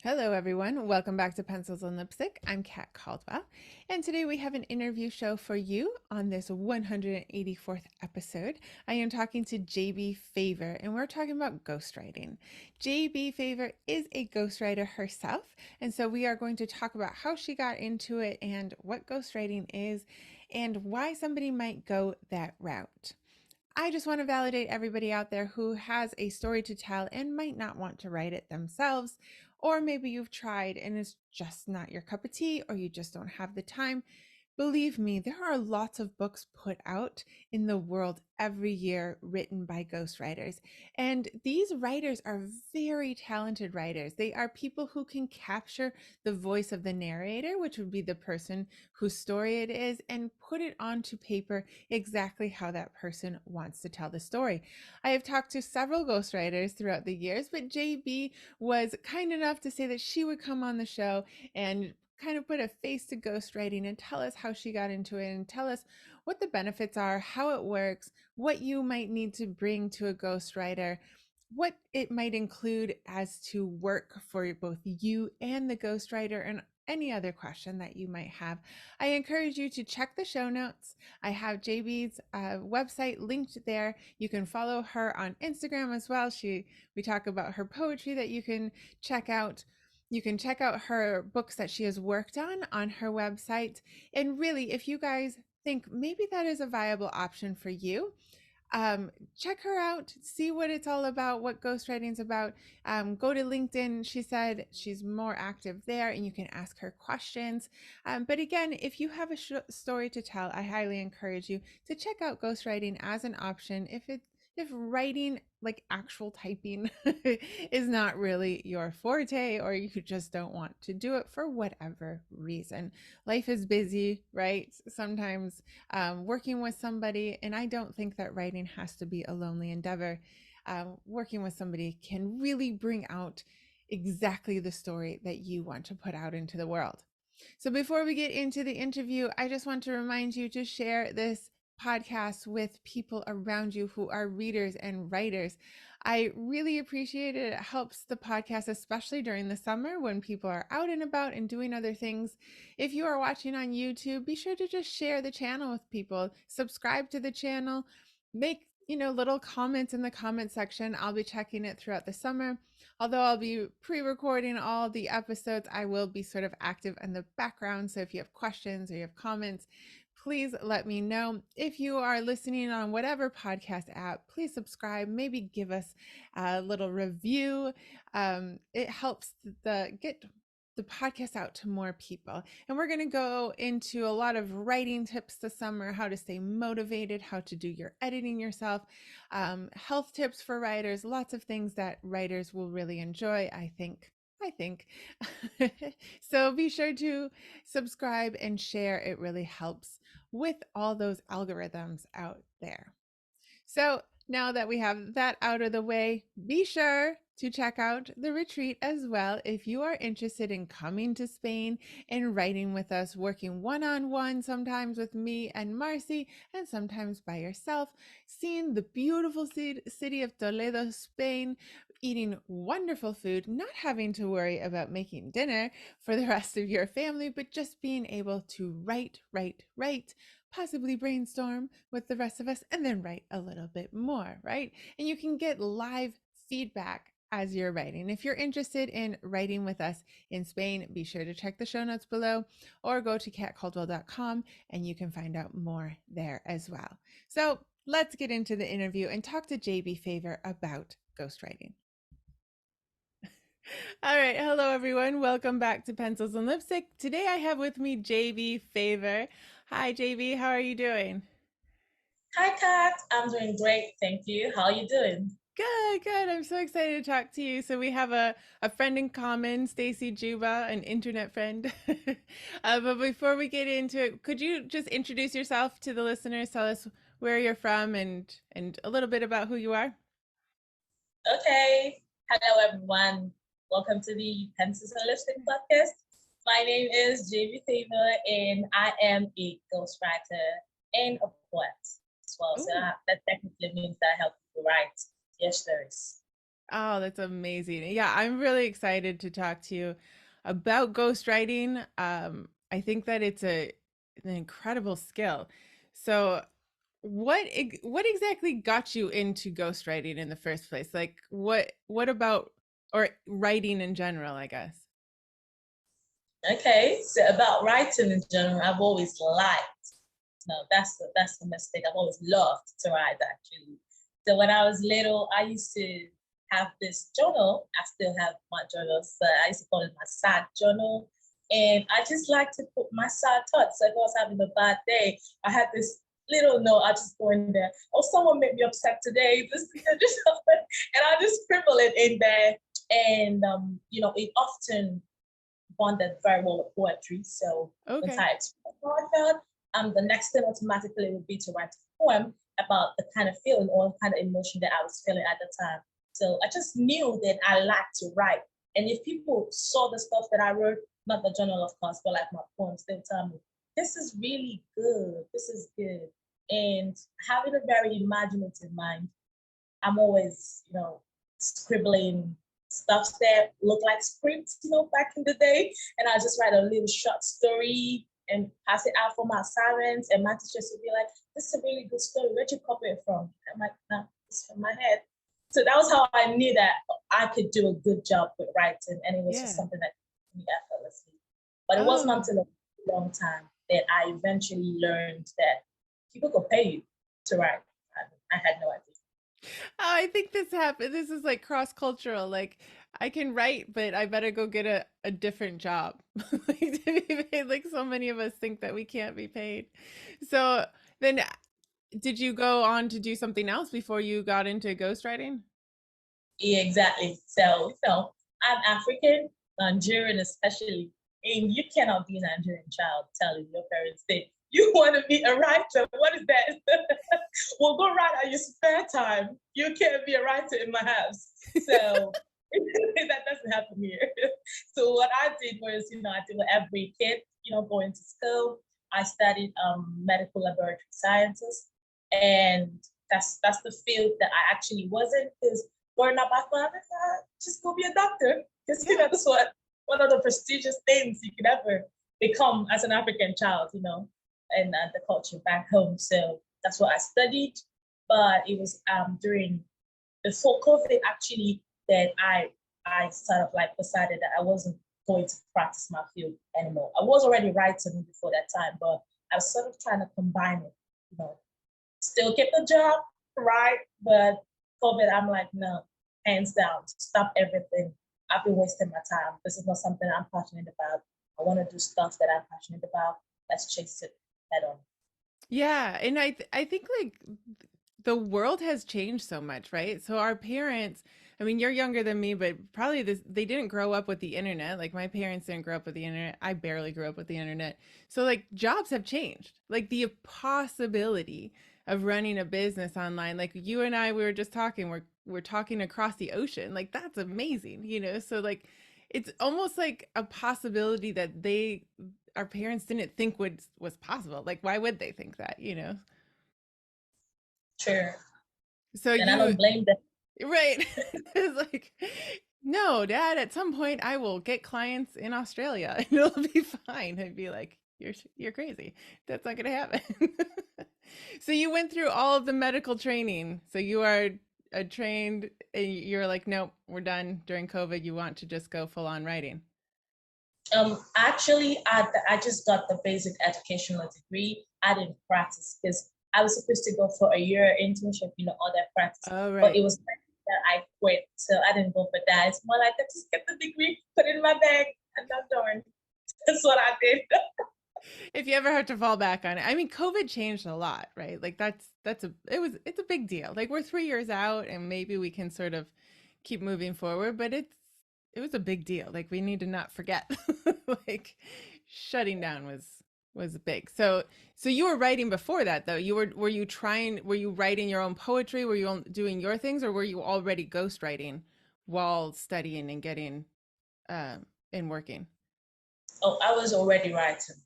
Hello, everyone. Welcome back to Pencils and Lipstick. I'm Kat Caldwell, and today we have an interview show for you on this 184th episode. I am talking to JB Favour, and we're talking about ghostwriting. JB Favour is a ghostwriter herself, and so we are going to talk about how she got into it and what ghostwriting is and why somebody might go that route. I just want to validate everybody out there who has a story to tell and might not want to write it themselves, or maybe you've tried and it's just not your cup of tea, or you just don't have the time. Believe me, there are lots of books put out in the world every year written by ghostwriters. And these writers are very talented writers. They are people who can capture the voice of the narrator, which would be the person whose story it is, and put it onto paper exactly how that person wants to tell the story. I have talked to several ghostwriters throughout the years, but JB was kind enough to say that she would come on the show and kind of put a face to ghostwriting and tell us how she got into it and tell us what the benefits are, how it works, what you might need to bring to a ghostwriter, what it might include as to work for both you and the ghostwriter, and any other question that you might have. I encourage you to check the show notes. I have JB's website linked there. You can follow her on Instagram as well. We talk about her poetry that you can check out. You can check out her books that she has worked on her website. And really, if you guys think maybe that is a viable option for you, check her out, see what it's all about, what ghostwriting's about. Go to LinkedIn. She said she's more active there and you can ask her questions. But again, if you have a story to tell, I highly encourage you to check out ghostwriting as an option if writing, like actual typing, is not really your forte, or you just don't want to do it for whatever reason. Life is busy, right? Sometimes working with somebody, and I don't think that writing has to be a lonely endeavor. Working with somebody can really bring out exactly the story that you want to put out into the world. So before we get into the interview, I just want to remind you to share this podcast with people around you who are readers and writers. I really appreciate it. It helps the podcast, especially during the summer when people are out and about and doing other things. If you are watching on YouTube, be sure to just share the channel with people, subscribe to the channel, make little comments in the comment section. I'll be checking it throughout the summer. Although I'll be pre-recording all the episodes, I will be sort of active in the background. So if you have questions or you have comments, please let me know. If you are listening on whatever podcast app, please subscribe, maybe give us a little review. It helps get the podcast out to more people. And we're going to go into a lot of writing tips this summer, how to stay motivated, how to do your editing yourself, health tips for writers, lots of things that writers will really enjoy, I think. So be sure to subscribe and share. It really helps with all those algorithms out there. So now that we have that out of the way, be sure to check out the retreat as well if you are interested in coming to Spain and writing with us, working one-on-one, sometimes with me and Marcy, and sometimes by yourself, seeing the beautiful city of Toledo, Spain, eating wonderful food, not having to worry about making dinner for the rest of your family, but just being able to write, possibly brainstorm with the rest of us, and then write a little bit more, right? And you can get live feedback as you're writing. If you're interested in writing with us in Spain, be sure to check the show notes below or go to katcaldwell.com and you can find out more there as well. So let's get into the interview and talk to JB Favour about ghostwriting. All right. Hello, everyone. Welcome back to Pencils and Lipstick. Today I have with me JB Favour. Hi, JB. How are you doing? Hi, Kat. I'm doing great. Thank you. How are you doing? Good, good. I'm so excited to talk to you. So we have a friend in common, Stacy Juba, an internet friend. But before we get into it, could you just introduce yourself to the listeners? Tell us where you're from and a little bit about who you are. Okay. Hello, everyone. Welcome to the Pencils and Lipstick podcast. My name is JB Favour, and I am a ghostwriter and a poet as well. So Ooh. that technically means that I help people write their stories. Oh, that's amazing. Yeah, I'm really excited to talk to you about ghostwriting. I think that it's an incredible skill. So, what exactly got you into ghostwriting in the first place? Like, what about or writing in general, I guess? Okay, so about writing in general, I've always liked. No, that's the mistake. I've always loved to write actually. So when I was little, I used to have this journal. I still have my journals, but I used to call it my sad journal. And I just like to put my sad thoughts. So if I was having a bad day, I had this little note. I just go in there. Oh, someone made me upset today. This, just and I just scribble it in there. And it often bonded very well with poetry. So once Okay. I expressed how I felt, the next thing automatically would be to write a poem about the kind of feeling or the kind of emotion that I was feeling at the time. So I just knew that I liked to write. And if people saw the stuff that I wrote, not the journal, of course, but like my poems, they'll tell me, this is really good. This is good. And having a very imaginative mind, I'm always, scribbling stuff that look like scripts, back in the day. And I just write a little short story and pass it out for my assignments. And my teachers would be like, this is a really good story. Where'd you copy it from? I'm like, no, it's from my head. So that was how I knew that I could do a good job with writing. And it was just Yeah. something that came to me effortlessly. But it wasn't Oh. until a long time that I eventually learned that people could pay you to write. I had no idea. I think this happened. This is like cross cultural. Like I can write, but I better go get a different job. Like to be paid. Like so many of us think that we can't be paid. So then, did you go on to do something else before you got into ghostwriting? Yeah, exactly. So, I'm African, Nigerian especially, and you cannot be a Nigerian child telling your parents that you want to be a writer. What is that? Well, go write at your spare time. You can't be a writer in my house. So that doesn't happen here. So what I did was, I did what every kid, going to school. I studied medical laboratory sciences, and that's the field that I actually was in because growing up, I thought, just go be a doctor. Because, Yeah. that's what one of the prestigious things you could ever become as an African child, and the culture back home. So that's what I studied. But it was during before COVID actually that I sort of like decided that I wasn't going to practice my field anymore. I was already writing before that time, but I was sort of trying to combine it, still keep the job, right? But COVID, I'm like, no, hands down, stop everything. I've been wasting my time. This is not something I'm passionate about. I want to do stuff that I'm passionate about. Let's chase it head on. Yeah, and I think like the world has changed so much, right? So our parents, I mean, you're younger than me, but probably they didn't grow up with the internet. Like my parents didn't grow up with the internet. I barely grew up with the internet. So like jobs have changed. Like the possibility of running a business online, like you and I, we were just talking, we're talking across the ocean. Like that's amazing, you know? So like it's almost like a possibility that our parents didn't think was possible. Like why would they think that, you know? Sure. So And I you don't blame them. right. It's like, no, dad, at some point I will get clients in Australia and it'll be fine. I'd be like, you're crazy. That's not gonna happen. So you went through all of the medical training. So you are a trained, you're like, nope, we're done during COVID. You want to just go full on writing. Actually, I just got the basic educational degree. I didn't practice because I was supposed to go for a year internship, all that practice. Oh, But right. it was like that I quit, so I didn't go for that. It's more like I just get the degree, put it in my bag, and I'm done. That's what I did. If you ever have to fall back on it. I mean, COVID changed a lot, right? Like it's a big deal. Like we're 3 years out and maybe we can sort of keep moving forward, but it was a big deal. Like we need to not forget. Like shutting down was big. So you were writing before that though. Were you writing your own poetry? Were you doing your things or were you already ghostwriting while studying and getting uh and working? Oh, I was already writing,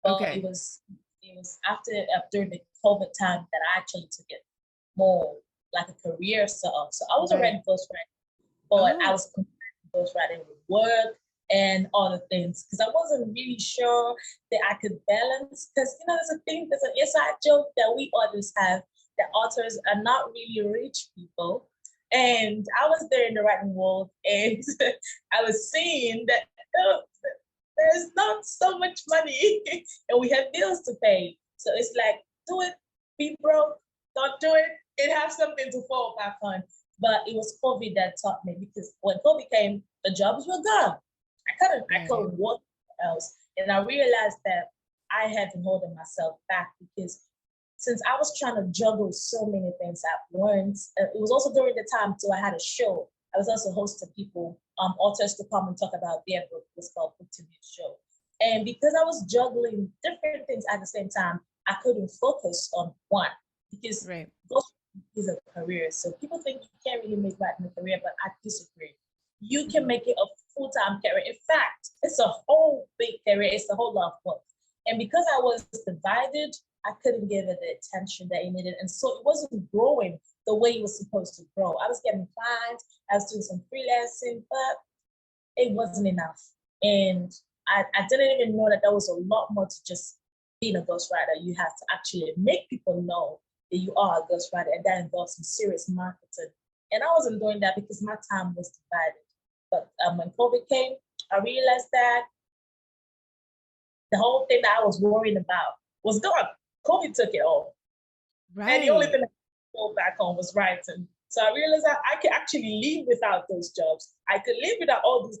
but it Okay. was it was after during the COVID time that I actually took it more like a career sort of. So I was Right. already ghostwriting. but I Oh, was ghostwriting with work and other things because I wasn't really sure that I could balance. Because there's an inside joke that we authors have that authors are not really rich people. And I was there in the writing world, and I was seeing that oh, there's not so much money, and we have bills to pay. So it's like, do it, be broke, don't do it, and have something to fall back on. But it was COVID that taught me because when COVID came, the jobs were gone. I couldn't right. work else. And I realized that I had been holding myself back because since I was trying to juggle so many things at once, it was also during the time too I had a show. I was also hosting people, authors to come and talk about their book. It was called Book to Be Show. And because I was juggling different things at the same time, I couldn't focus on one because Right. ghost is a career. So people think you can't really make writing a career, but I disagree. You can Mhm. make it a full-time career. In fact, it's a whole big career. It's a whole lot of work. And because I was divided, I couldn't give it the attention that it needed. And so it wasn't growing the way it was supposed to grow. I was getting clients, I was doing some freelancing, but it wasn't enough. And I didn't even know that there was a lot more to just being a ghostwriter. You have to actually make people know that you are a ghostwriter, and that involves some serious marketing. And I wasn't doing that because my time was divided. But when COVID came, I realized that the whole thing that I was worried about was gone. COVID took it all. And the only Right. thing that I could go back on was writing. So I realized that I could actually live without those jobs. I could live without all this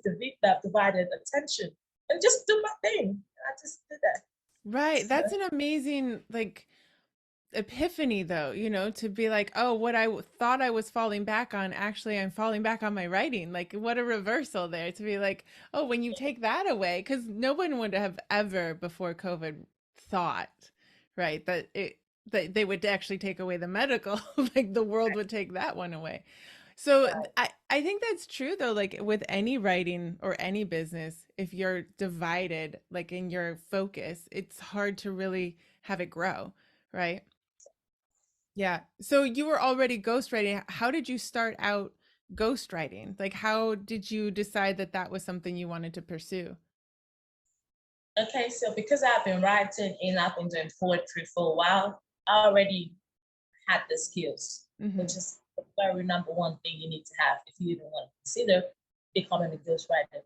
divided attention and just do my thing. I just did that. Right. So, That's an amazing like epiphany though, to be like, oh, what thought I was falling back on, actually I'm falling back on my writing. Like what a reversal there to be like, oh, when you take that away, because no one would have ever before COVID thought, right, that they would actually take away the medical, like the world would take that one away. So right. I think that's true though, like with any writing or any business, if you're divided, like in your focus, it's hard to really have it grow, right? Yeah. So you were already ghostwriting. How did you start out ghostwriting? Like, how did you decide that that was something you wanted to pursue? Okay, so because I've been writing and I've been doing poetry for a while, I already had the skills, which Hmm. is the very number one thing you need to have if you even want to consider becoming a ghostwriter.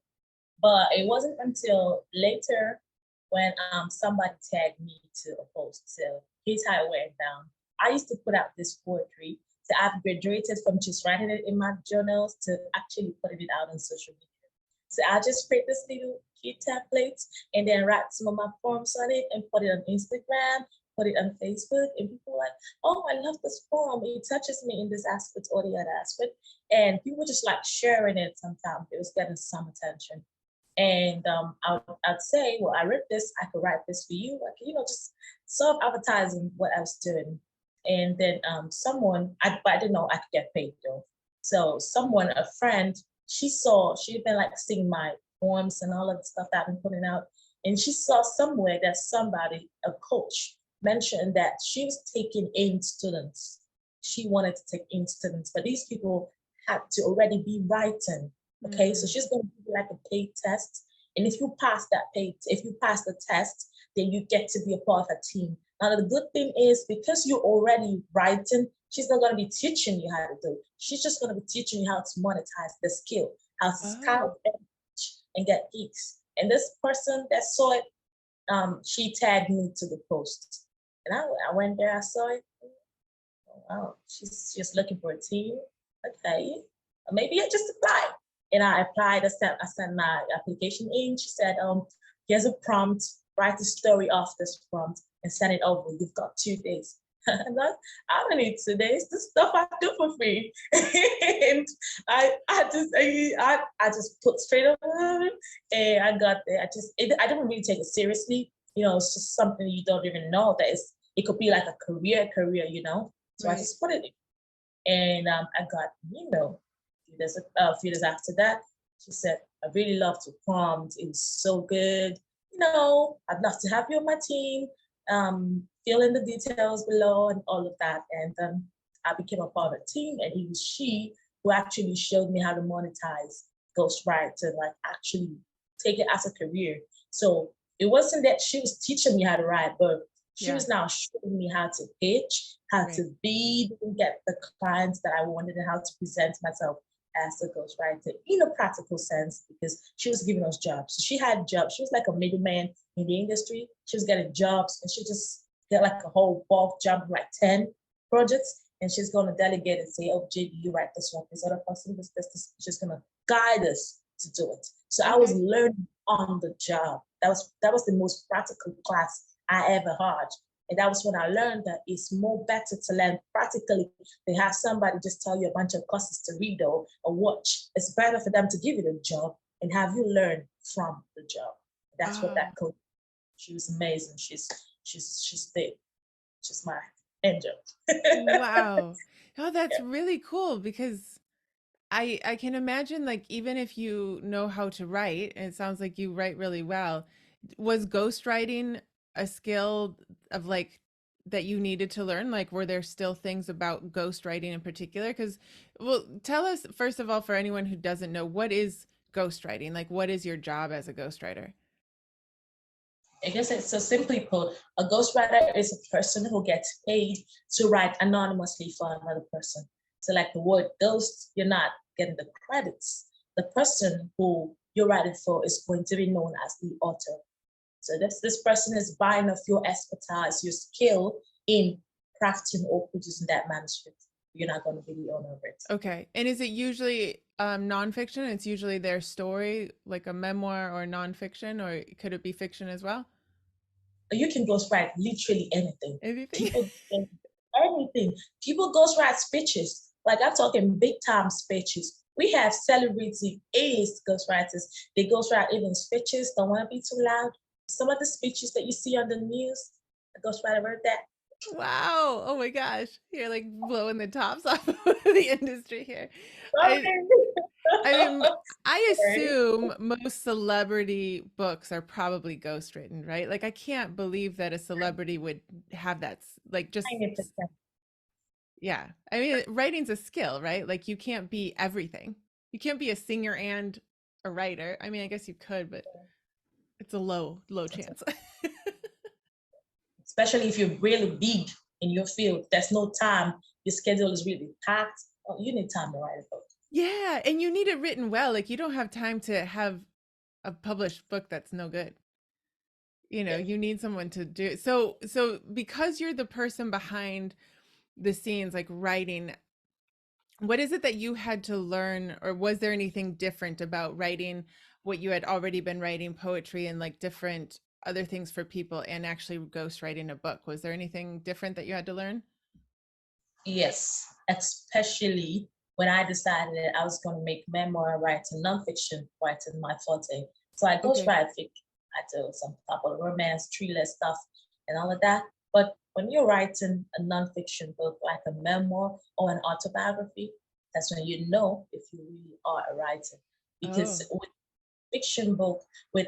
But it wasn't until later when somebody tagged me to a post. So here's how it went down. I used to put out this poetry. So I've graduated from just writing it in my journals to actually putting it out on social media. So I just create this little cute templates and then write some of my poems on it and put it on Instagram, put it on Facebook, and people are like, oh, I love this poem. It touches me in this aspect or the other aspect. And people just like sharing it sometimes. It was getting some attention. And I'd say, well, I read this, I could write this for you. Like, just sort of advertising what I was doing. And then but I didn't know I could get paid though. So a friend, she'd been like seeing my poems and all of the stuff that I've been putting out. And she saw somewhere that somebody, a coach, mentioned that she was taking in students. She wanted to take in students, but these people had to already be writing. Okay, so Mm. she's going to give you like a paid test. And if you pass the test, then you get to be a part of a team. Now, the good thing is because you're already writing, she's not going to be teaching you how to do it. She's just going to be teaching you how to monetize the skill, how to Oh, scout and get gigs. And this person that saw it, she tagged me to the post. And I went there, I saw it. Oh, wow, she's just looking for a team. Okay, maybe I just apply. And I applied. I sent my application in. She said, here's a prompt. Write a story off this prompt and send it over. You've got 2 days. And I don't need 2 days. This stuff I do for free. And I just put straight up and I got there. I didn't really take it seriously. It's just something you don't even know that it could be like a career. So I right. just put it in. And I got a few days after that, she said, I really love to prompt. It was so good. I'd love to have you on my team. Fill in the details below and all of that. And I became a part of the team, and it was she who actually showed me how to monetize ghostwriting, like actually take it as a career. So it wasn't that she was teaching me how to write, but she Yeah. was now showing me how to pitch, how Right. to be, get the clients that I wanted, and how to present myself as a ghostwriter in a practical sense, because she was giving us jobs. So she had jobs. She was like a middleman in the industry. She was getting jobs, and she just get like a whole bulk job, like 10 projects, and she's going to delegate and say, "Oh, JB, you write this one. This other person, this." She's going to guide us to do it. So I was Okay. learning on the job. That was the most practical class I ever had. And that was when I learned that it's more better to learn practically than have somebody just tell you a bunch of courses to read or watch. It's better for them to give you the job and have you learn from the job. That's what that Oh, coach. She was amazing. She's the She's my angel. wow. Oh, that's Yeah. really cool because I can imagine like even if you know how to write, and it sounds like you write really well, was ghostwriting a skill of like that you needed to learn? Like were there still things about ghostwriting in particular? Because well, tell us first of all for anyone who doesn't know, what is ghostwriting? Like what is your job as a ghostwriter? I guess it's so simply put, a ghostwriter is a person who gets paid to write anonymously for another person. So, like the word ghost, you're not getting the credits. The person who you're writing for is going to be known as the author. So this person is buying off your expertise, your skill in crafting or producing that manuscript. You're not going to be the owner of it. Okay. And is it usually nonfiction? It's usually their story, like a memoir or nonfiction, or could it be fiction as well? You can ghostwrite literally anything. Anything? People anything. People ghostwrite speeches. Like I'm talking big time speeches. We have celebrity A-list ghostwriters. They ghostwrite even speeches. Don't want to be too loud. Some of the speeches that you see on the news, a ghostwriter wrote that. Wow. Oh my gosh. You're like blowing the tops off of the industry here. I I mean, I Sorry. assume most celebrity books are probably ghostwritten, right? Like I can't believe that a celebrity would have that like just 90%. yeah. I mean, writing's a skill, right? Like you can't be everything. You can't be a singer and a writer. I mean, I guess you could, but it's a low chance. Especially if you're really big in your field. There's no time. Your schedule is really packed. Oh, you need time to write a book. Yeah, and you need it written well. Like you don't have time to have a published book that's no good. You know, Yeah. you need someone to do it. So because you're the person behind the scenes like writing, what is it that you had to learn, or was there anything different about writing what you had already been writing, poetry and like different other things for people, and actually ghostwriting a book? Was there anything different that you had to learn? Yes, especially when I decided that I was going to make memoir writing, nonfiction writing my forte. So I Okay. ghostwrite fiction. I do some couple of romance, thriller stuff, and all of that. But when you're writing a nonfiction book, like a memoir or an autobiography, that's when you know if you really are a writer. Because Oh, with fiction book, with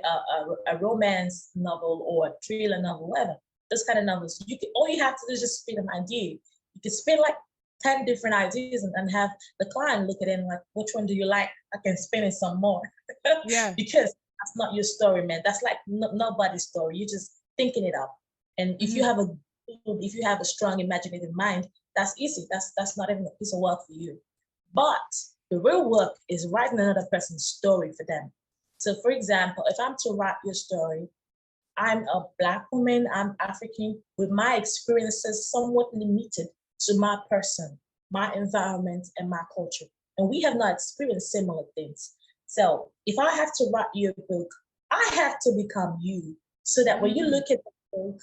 a romance novel or a thriller novel, whatever, those kind of novels, you can all you have to do is just spin an idea. You can spin like 10 different ideas and have the client look at it and like, which one do you like? I can spin it some more. yeah. Because that's not your story, man. That's like nobody's story. You're just thinking it up. And Mhm. if you have a strong imaginative mind, that's easy. That's not even a piece of work for you. But the real work is writing another person's story for them. So for example, if I'm to write your story, I'm a Black woman, I'm African, with my experiences somewhat limited to my person, my environment, and my culture. And we have not experienced similar things. So if I have to write your book, I have to become you so that when you Mm, look at the book,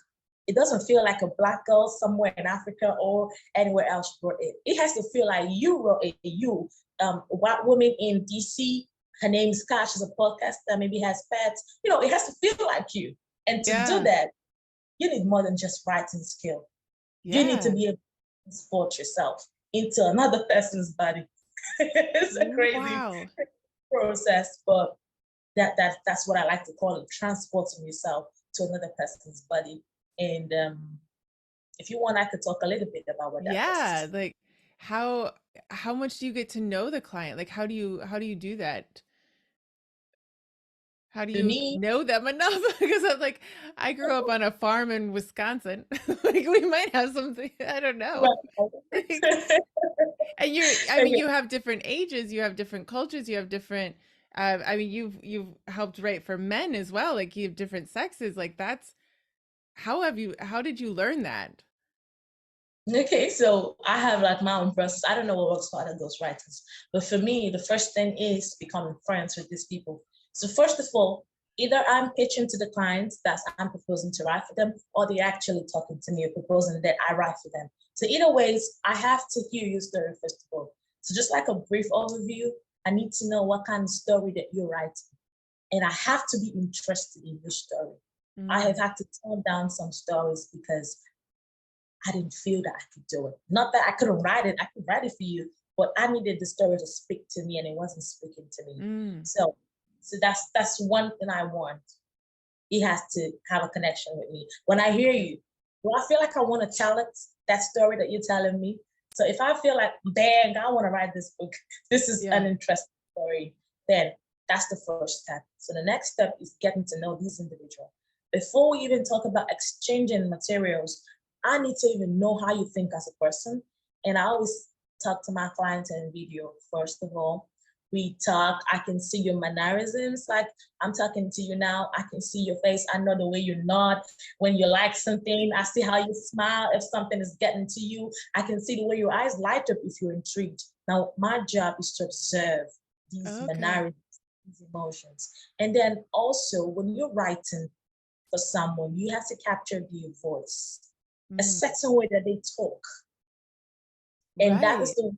it doesn't feel like a Black girl somewhere in Africa or anywhere else wrote it. It has to feel like you wrote it, you, a white woman in DC. Her name is Kash, she's a podcaster, maybe has pets. You know, it has to feel like you. And to do yeah. that, you need more than just writing skill. You need to Yeah. be able to transport yourself into another person's body. It's a crazy Wow. process, but that's what I like to call it, transporting yourself to another person's body. And if you want, I could talk a little bit about what that Yeah, process. like how how much do you get to know the client? Like how do you do that? How do To you me, know them enough? Because I'm like, I grew up on a farm in Wisconsin. Like we might have something, I don't know. Like, and I mean, okay, you have different ages, you have different cultures, you have different, I mean, you've helped write for men as well. Like you have different sexes. Like that's, how did you learn that? okay, so I have like my own process. I don't know what works for other ghostwriters, but for me, the first thing is becoming friends with these people. So first of all, either I'm pitching to the clients that I'm proposing to write for them, or they're actually talking to me or proposing that I write for them. So either ways, I have to hear your story first of all. So just like a brief overview, I need to know what kind of story that you're writing, and I have to be interested in your story. I have Mm, had to tone down some stories because I didn't feel that I could do it. Not that I couldn't write it, I could write it for you, but I needed the story to speak to me and it wasn't speaking to me. mm, So that's one thing I want. It has to have a connection with me. When I hear you, do I feel like I want to tell it, that story that you're telling me? So if I feel like, dang, I want to write this book, this is yeah. an interesting story, then that's the first step. So the next step is getting to know these individuals. Before we even talk about exchanging materials, I need to even know how you think as a person. And I always talk to my clients in video, first of all. We talk, I can see your mannerisms. Like I'm talking to you now, I can see your face. I know the way you nod when you like something. I see how you smile if something is getting to you. I can see the way your eyes light up if you're intrigued. Now, my job is to observe these Okay. mannerisms, these emotions. And then also, when you're writing for someone, you have to capture their voice, a Mm, certain way that they talk. And that is right. the,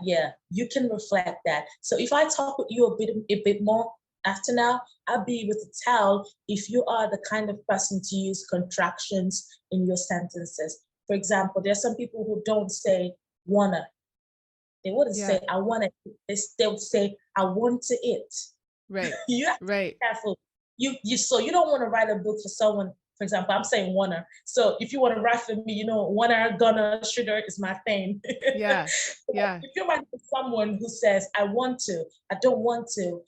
yeah, you can reflect that. So if I talk with you a bit more after now, I'll be able to tell if you are the kind of person to use contractions in your sentences. For example, there's some people who don't say wanna. They wouldn't Yeah. say I wanna eat. They would say I want to eat. Right. You have to be Right. careful. You so you don't want to write a book for someone. For example, I'm saying wanna. So if you want to write for me, wanna, gonna, shoulda is my thing. Yeah. But Yeah. if you're writing for someone who says I want to, I don't want to,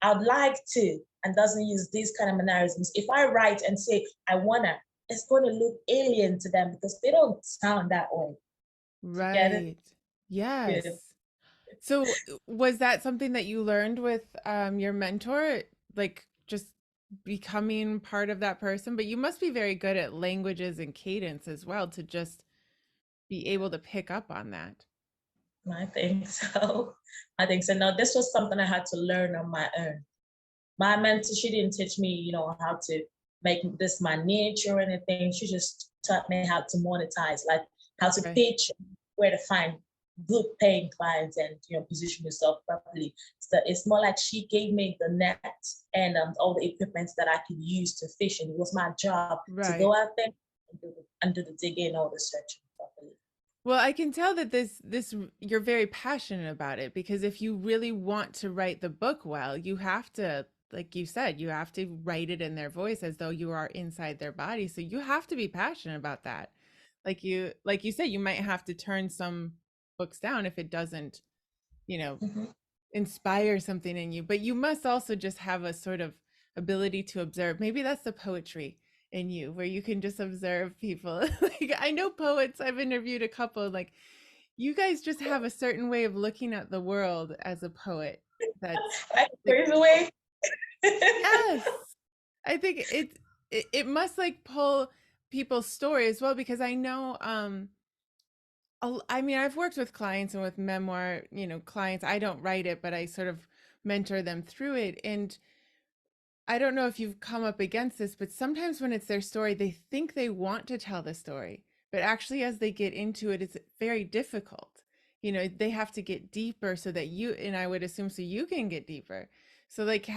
I'd like to, and doesn't use these kind of mannerisms. If I write and say I wanna, it's going to look alien to them because they don't sound that way. You get it? Right. Yes. Good. So was that something that you learned with your mentor, like just becoming part of that person? But you must be very good at languages and cadence as well to just be able to pick up on that. I think so. I think so. No, this was something I had to learn on my own. My mentor, she didn't teach me, how to make this my niche or anything. She just taught me how to monetize, like how to Okay. pitch, where to find good paying clients and position yourself properly. So it's more like she gave me the net and all the equipment that I could use to fish. And it was my job to Right. go out there and do the digging, all the searching properly. Well, I can tell that this you're very passionate about it because if you really want to write the book well, you have to, like you said, you have to write it in their voice as though you are inside their body. So you have to be passionate about that. Like you said, you might have to turn some books down if it doesn't, you know, Mm-hmm. inspire something in you, but you must also just have a sort of ability to observe. Maybe that's the poetry in you where you can just observe people. Like I know poets, I've interviewed a couple, like you guys just have a certain way of looking at the world as a poet that's Like like, crazy way. yes. I think it must like pull people's story as well because I know I mean, I've worked with clients and with memoir, clients. I don't write it, but I sort of mentor them through it. And I don't know if you've come up against this, but sometimes when it's their story, they think they want to tell the story, but actually, as they get into it, it's very difficult. They have to get deeper so that and I would assume so you can get deeper. So, like,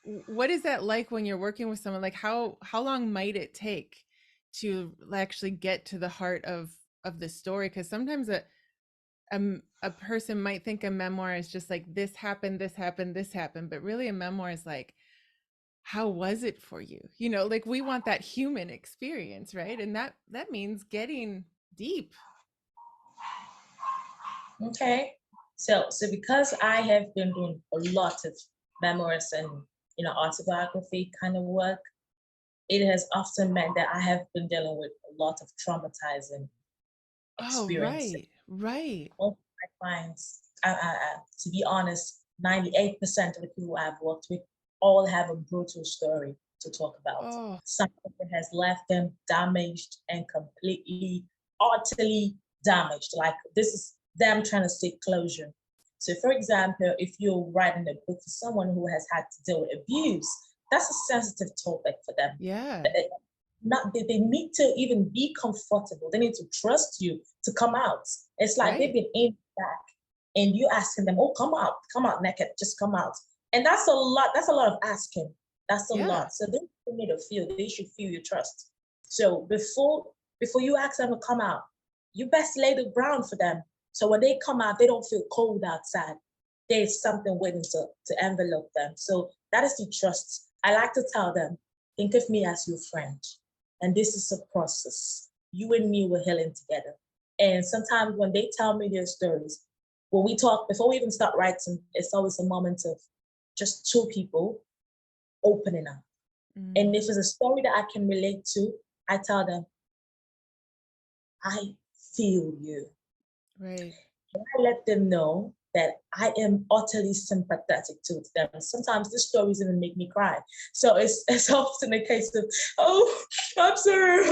what is that like when you're working with someone? Like, how long might it take to actually get to the heart of the story? Because sometimes a person might think a memoir is just like this happened, this happened, this happened, but really a memoir is like, how was it for you? Like we want that human experience, right? And that means getting deep. Okay. So because I have been doing a lot of memoirs and autobiography kind of work, it has often meant that I have been dealing with a lot of traumatizing Oh, experiences. right. Right. All my clients, to be honest, 98% of the people I've worked with all have a brutal story to talk about. Oh, Something that has left them damaged and completely, utterly damaged. Like this is them trying to seek closure. So, for example, if you're writing a book for someone who has had to deal with abuse, that's a sensitive topic for them. yeah. Not they need to even be comfortable. They need to trust you to come out. It's like they've Right. been in back and you asking them, oh, come out naked, just come out. And that's a lot. That's a lot of asking. That's a Yeah. lot. So they need to feel, they should feel your trust. So before you ask them to come out, you best lay the ground for them. So when they come out, they don't feel cold outside. There's something waiting to envelope them. So that is the trust. I like to tell them, think of me as your friend. And this is a process. You and me were healing together. And sometimes when they tell me their stories, when we talk, before we even start writing, it's always a moment of just two people opening up. And Mm, if it's a story that I can relate to, I tell them, I feel you. right. I let them know that I am utterly sympathetic to them. Sometimes the stories even make me cry. So it's often a case of, oh, I'm sorry,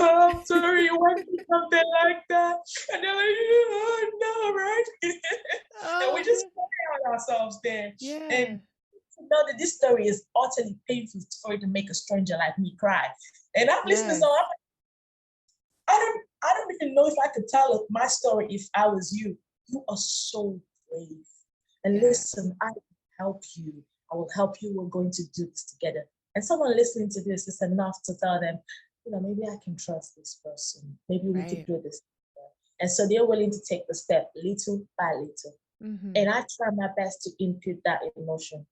you went through something like that. And they're like, oh, no, right? And we Oh, just cry on ourselves there. And yeah. to know that this story is utterly painful for it to make a stranger like me cry. And I'm listening, so Yes. I don't even know if I could tell my story if I was you. You are so brave. And Yes. listen, I will help you. I will help you. We're going to do this together. And someone listening to this is enough to tell them, maybe I can trust this person. Maybe we could Right. do this together. And so they're willing to take the step little by little. Mm-hmm. And I try my best to input that emotion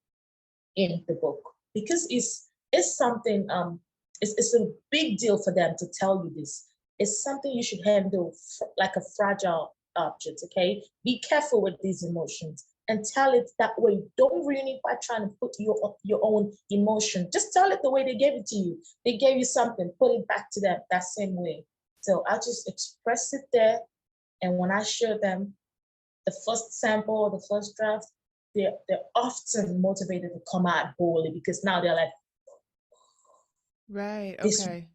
in the book because it's something it's a big deal for them to tell you this. It's something you should handle like a fragile object. Okay, be careful with these emotions and tell it that way. Don't ruin it by trying to put your own emotion. Just tell it the way they gave it to you. They gave you something, put it back to them that same way. So I just express it there, and when I show them the first sample or the first draft, they're often motivated to come out boldly because now they're like, Right. this Okay.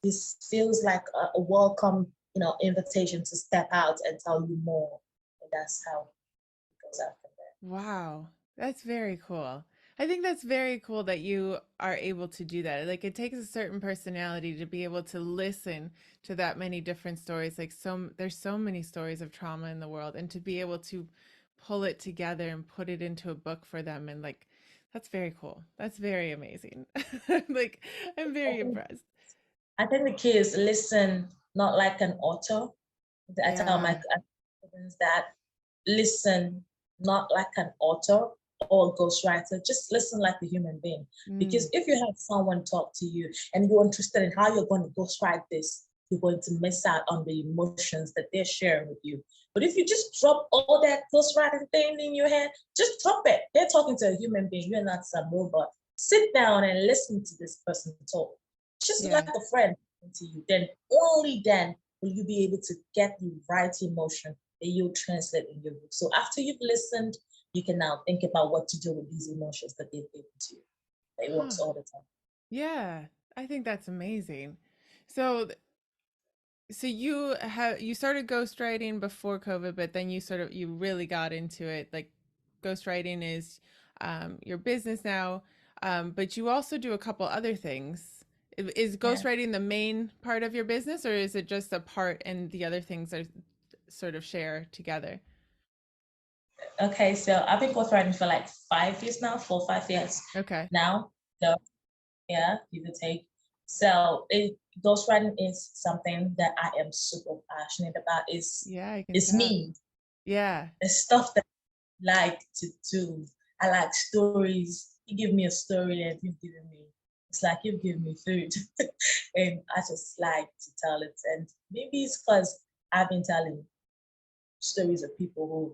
this feels like a welcome, invitation to step out and tell you more. And that's how it goes out from Wow. That's very cool. I think that's very cool that you are able to do that. Like it takes a certain personality to be able to listen to that many different stories. Like there's so many stories of trauma in the world and to be able to pull it together and put it into a book for them and like that's very cool. That's very amazing. Like I'm very there. impressed. I think the key is listen, not like an author. I tell my Yeah. students that listen, not like an author or ghostwriter, just listen like a human being. Because Mm, if you have someone talk to you and you're interested in how you're going to ghostwrite this, you're going to miss out on the emotions that they're sharing with you. But if you just drop all that ghostwriting thing in your head, just drop it. They're talking to a human being. You're not some robot. Sit down and listen to this person talk just like yeah. a friend to you, then only then will you be able to get the right emotion that you'll translate in your book. So after you've listened, you can now think about what to do with these emotions that they've given to you. It Huh. works all the time. Yeah. I think that's amazing. So So you started ghostwriting before COVID, but then you really got into it. Like ghostwriting is your business now, but you also do a couple other things. Is Yeah. ghostwriting the main part of your business, or is it just a part and the other things are sort of share together? Okay, so I've been ghostwriting for like 5 years now, 4 or 5 years Okay. now. So yeah, give or take. So ghostwriting is something that I am super passionate about. Yeah, I can It's tell. me. Yeah. It's stuff that like to do. I like stories. You give me a story and you've given me, it's like you've given me food. And I just like to tell it. And maybe it's because I've been telling stories of people who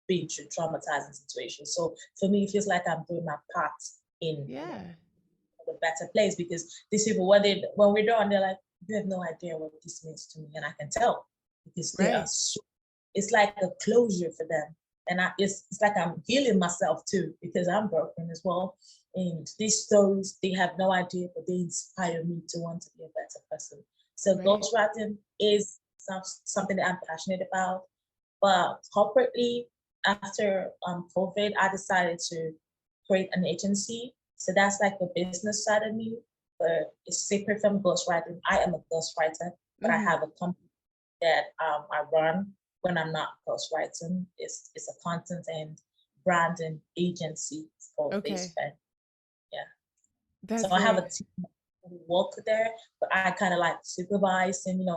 been through traumatizing situations. So for me, it feels like I'm doing my part in, Yeah. a better place, because these people, when we're done, they're like, you have no idea what this means to me, and I can tell because they are Right. so. It's like a closure for them, and it's like I'm healing myself too because I'm broken as well. And these stories, they have no idea, but they inspire me to want to be a better person. So Right. ghostwriting is something that I'm passionate about. But corporately, after COVID, I decided to create an agency. So that's like the business side of me, but it's separate from ghostwriting. I am a ghostwriter, but I Hmm. have a company that I run when I'm not ghostwriting. It's a content and branding agency called Okay. FaceFed. Yeah. So That's I have a very, team who work there, but I kind of like supervise, and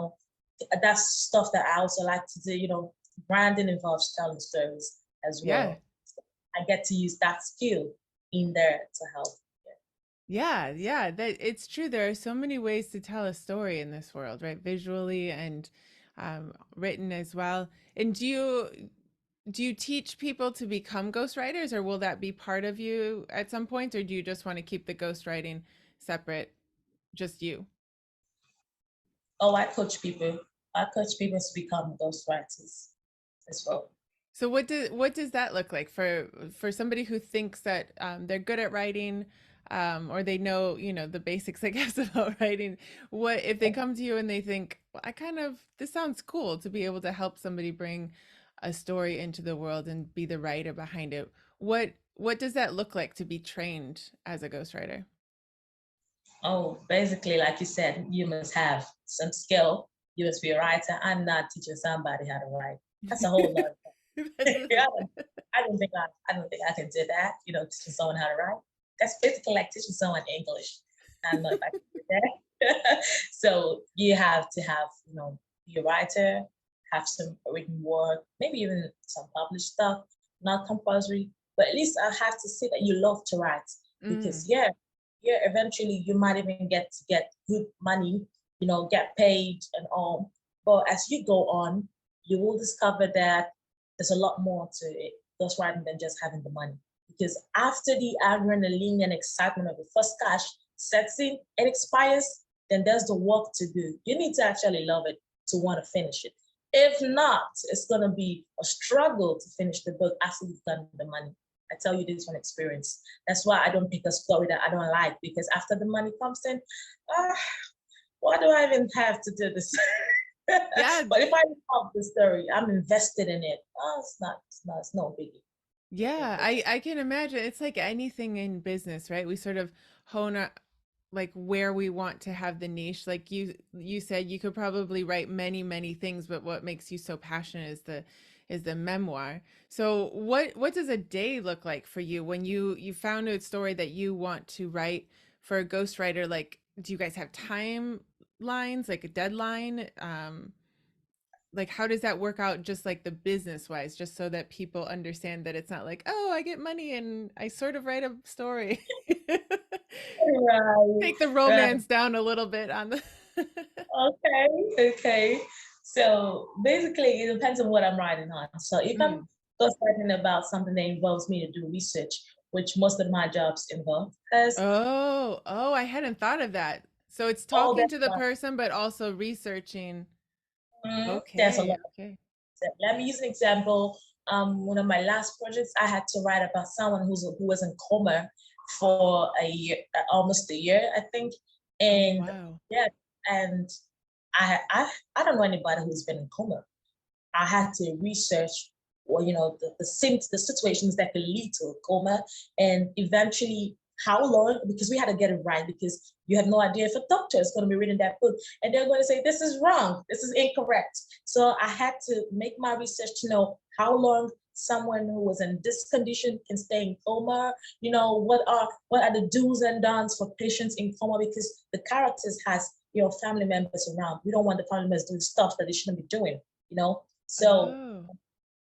that's stuff that I also like to do. Branding involves telling stories as yeah. well. So I get to use that skill in there to help. Yeah, yeah, that it's true. There are so many ways to tell a story in this world, right? Visually and written as well. And do you teach people to become ghostwriters, or will that be part of you at some point, or do you just want to keep the ghostwriting separate, just you? Oh, I coach people. I coach people to become ghostwriters as well. So what does that look like for somebody who thinks that they're good at writing, or they know the basics, I guess, about writing? What if they come to you and they think, well, this sounds cool to be able to help somebody bring a story into the world and be the writer behind it? What does that look like to be trained as a ghostwriter? Oh, basically, like you said, you must have some skill. You must be a writer. I'm not teaching somebody how to write. That's a whole lot. That's I don't think I can do that. Teaching someone how to write. That's basically like teaching someone English. I don't know if I can do that. So you have to have, be a writer, have some written work, maybe even some published stuff. Not compulsory, but at least I have to see that you love to write, because mm, yeah, eventually you might even get good money, get paid and all. But as you go on, you will discover that there's a lot more to it, ghostwriting, than just having the money. Because after the adrenaline and excitement of the first cash sets in and expires, then there's the work to do. You need to actually love it to want to finish it. If not, it's going to be a struggle to finish the book after you've done the money. I tell you this from experience. That's why I don't pick a story that I don't like, because after the money comes in, ah, why do I even have to do this? yeah. But if I love the story, I'm invested in it. Oh, it's no biggie. No Yeah, biggie. I can imagine. It's like anything in business, right? We sort of hone our, like where we want to have the niche. Like you said, you could probably write many, many things, but what makes you so passionate is the memoir. So what does a day look like for you when you found a story that you want to write for a ghostwriter? Like, do you guys have timelines, like a deadline? Like how does that work out, just like the business wise, just so that people understand that it's not like, oh, I get money and I sort of write a story. Right, Take the right. romance down a little bit on the Okay, okay. So basically, it depends on what I'm writing on. So if I'm Mm. just writing about something that involves me to do research, which most of my jobs involve, because Oh, I hadn't thought of that. So it's all talking that to the person but also researching. there's a Okay, lot. okay. Let me use an example. One of my last projects, I had to write about someone who was in coma for a year, almost a year, I think. Oh, And wow. yeah, and I don't know anybody who's been in coma. I had to research, well, the situations that could lead to a coma, and eventually how long, because we had to get it right, because you have no idea if a doctor is going to be reading that book and they're going to say this is wrong, this is incorrect. So I had to make my research to know how long someone who was in this condition can stay in coma. What are the do's and don'ts for patients in coma, because the characters has family members around. We don't want the family members doing stuff that they shouldn't be doing, you know so Oh,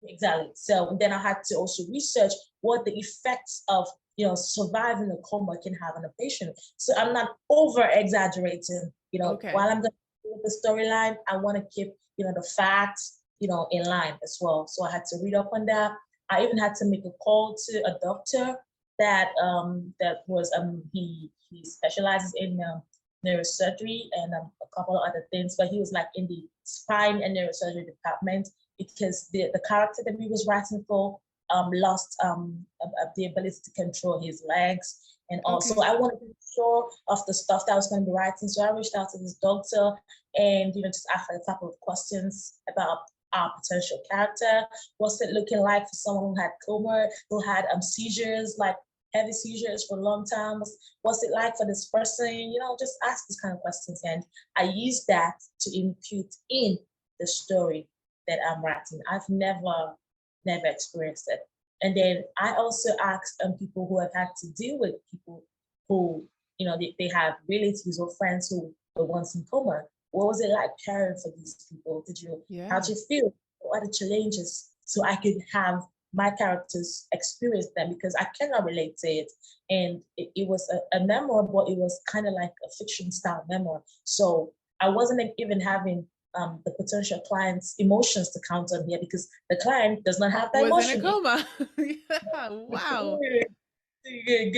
exactly. So then I had to also research what the effects of surviving a coma can have on a patient. So I'm not over exaggerating. okay. While I'm going to do the storyline, I want to keep the facts, in line as well. So I had to read up on that. I even had to make a call to a doctor that was he specializes in neurosurgery and a couple of other things, but he was like in the spine and neurosurgery department because the character that he was writing for lost the ability to control his legs. And also, Okay. I wanted to be sure of the stuff that I was going to be writing. So I reached out to this doctor and, just asked a couple of questions about our potential character. What's it looking like for someone who had coma, who had seizures, like heavy seizures for a long time? What's it like for this person? Just ask these kind of questions. And I used that to impute in the story that I'm writing. I've never experienced it. And then I also asked people who have had to deal with people who, they have relatives or friends who were once in coma. What was it like caring for these people? How did you feel? What are the challenges? So I could have my characters experience them because I cannot relate to it. And it was a memoir, but it was kind of like a fiction style memoir. So I wasn't even having the potential client's emotions to count on here because the client does not have that Was in a emotion. coma. Yeah, wow.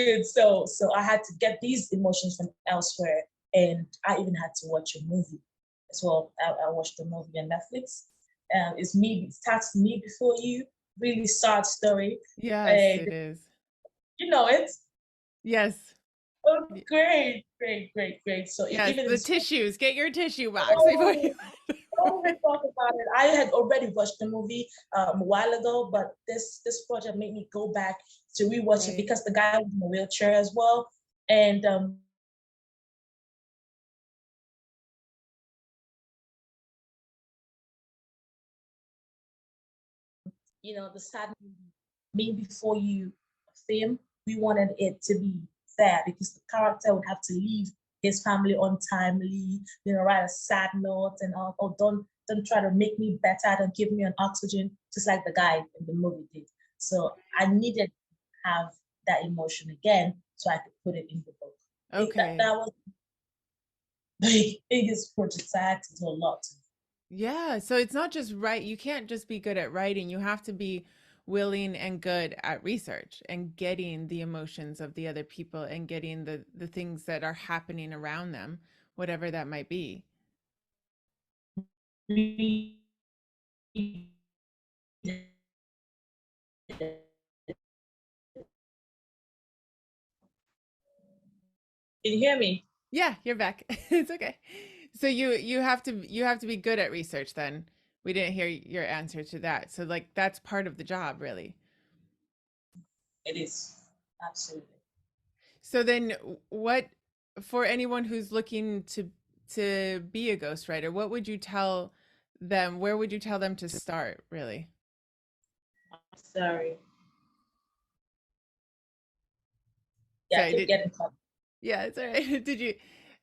Good. So I had to get these emotions from elsewhere, and I even had to watch a movie as well. I watched a movie on Netflix. It's me. It starts Me Before You. Really sad story. Yes, And it is. you know it. Yes. Oh, great. So Yes, even in the school, tissues. Get your tissue box before oh, you. oh, we talk about it. I had already watched the movie a while ago, but this project made me go back to rewatch it Right. because the guy was in a wheelchair as well, and the sad movie, Me Before You film, we wanted it to be fair because the character would have to leave his family untimely, write a sad note and oh, don't try to make me better, don't give me an oxygen, just like the guy in the movie did. So I needed to have that emotion again so I could put it in the book. That Okay. was the biggest project I had to do a lot. Yeah. So it's not just right. You can't just be good at writing. You have to be willing and good at research and getting the emotions of the other people and getting the things that are happening around them, whatever that might be. Can you hear me? Yeah, you're back. It's okay. So you have to be good at research then. We didn't hear your answer to that. So like that's part of the job, really. It is absolutely. So then what for anyone who's looking to be a ghostwriter, what would you tell them? Where would you tell them to start, really? Sorry. Yeah, Sorry, keep getting cut. yeah, it's all right. Did you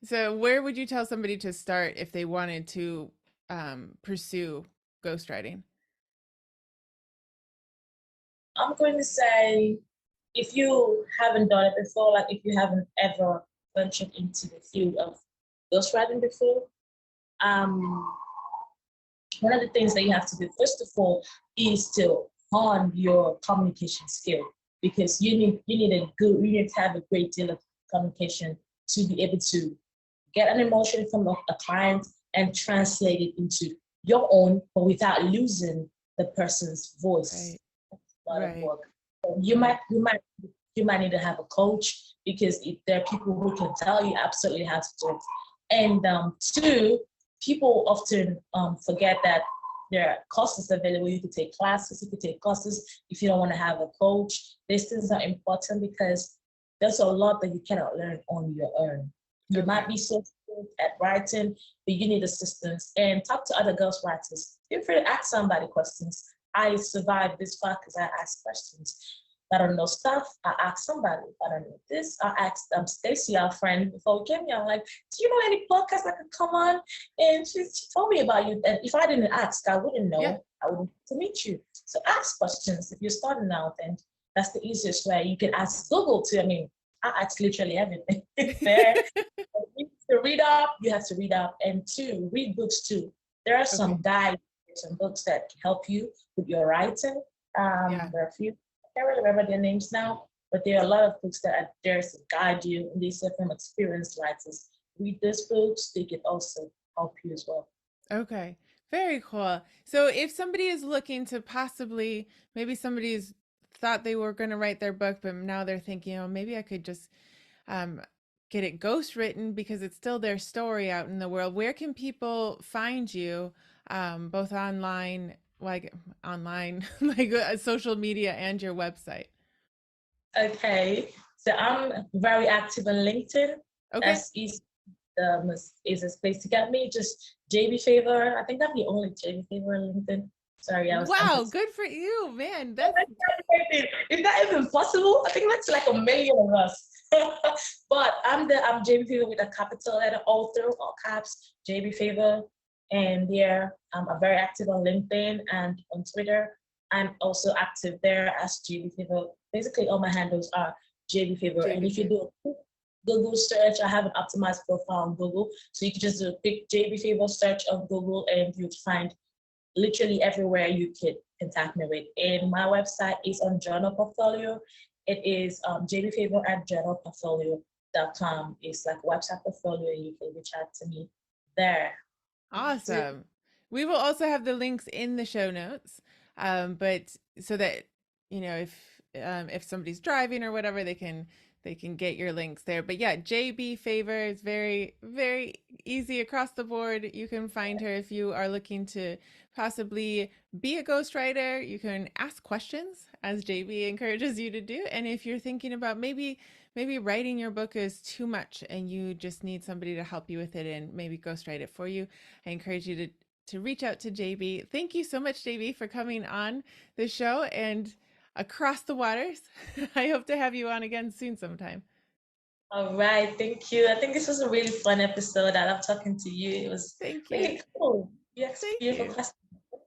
so where would you tell somebody to start if they wanted to pursue ghostwriting? I'm going to say if you haven't done it before, like if you haven't ever ventured into the field of ghostwriting before, um, one of the things that you have to do first of all is to hone your communication skill because you need to have a great deal of communication to be able to get an emotion from a client and translate it into your own, but without losing the person's voice. Right. A lot of Right. work. So you might need to have a coach because if there are people who can tell you absolutely how to do it. And two, people often forget that there are courses available. You could take classes, you could take courses if you don't want to have a coach. These things are important because there's a lot that you cannot learn on your own. You might Okay. be so good at writing, but you need assistance. And talk to other ghostwriters. Feel free to ask somebody questions. I survived this far because I asked questions. I don't know stuff. I asked somebody. I don't know this. I asked Stacy, our friend, before we came here. I'm like, do you know any podcast I could come on? And she told me about you. And if I didn't ask, I wouldn't Yeah. know. I wouldn't to meet you. So ask questions if you're starting out, and that's the easiest way. You can ask Google too. I mean, I ask literally everything. It's there. You have to read up. You have to read up, and two, read books too. There are some Okay. guides some books that help you with your writing. Yeah. There are a few, I can't really remember their names now, but there are a lot of books that are there to guide you. And they say from experienced writers, read these books, they can also help you as well. Okay. Very cool. So if somebody is looking to possibly, maybe somebody's thought they were going to write their book, but now they're thinking, oh, maybe I could just um, get it ghostwritten because it's still their story out in the world. Where can people find you, both like online, like social media and your website? Okay, so I'm very active on LinkedIn. Okay. That's easiest place to get me. Just JB Favour. I think I'm the only JB Favour on LinkedIn. Sorry, I'm Wow, just. good for you, man. That's Is that even possible? I think that's like a million of us. But I'm JB Favour with a capital letter all through all caps. JB Favour, and yeah, I'm very active on LinkedIn and on Twitter. I'm also active there as JB Favour. Basically, all my handles are JB Favour. And JB if you Favour. do a quick Google search, I have an optimized profile on Google, so you can just do a quick JB Favour search on Google, and you'd find literally everywhere you could contact me with. And my website is on Journal Portfolio. It is jbfavor at journalportfolio.com. It's like a website portfolio. You can reach out to me there. Awesome. We will also have the links in the show notes, but so that if somebody's driving or whatever, they can get your links there. But yeah, JB Favor is very very easy across the board. You can find her if you are looking to possibly be a ghostwriter. You can ask questions as JB encourages you to do, and if you're thinking about maybe writing your book is too much and you just need somebody to help you with it and maybe ghostwrite it for you, I encourage you to reach out to JB. Thank you so much, JB, for coming on the show and across the waters. I hope to have you on again soon sometime. All right, thank you. I think this was a really fun episode. I love talking to you. It was Thank you. really cool. Yes, Thank beautiful you. question.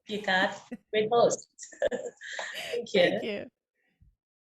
You got great host. Thank Thank you. you.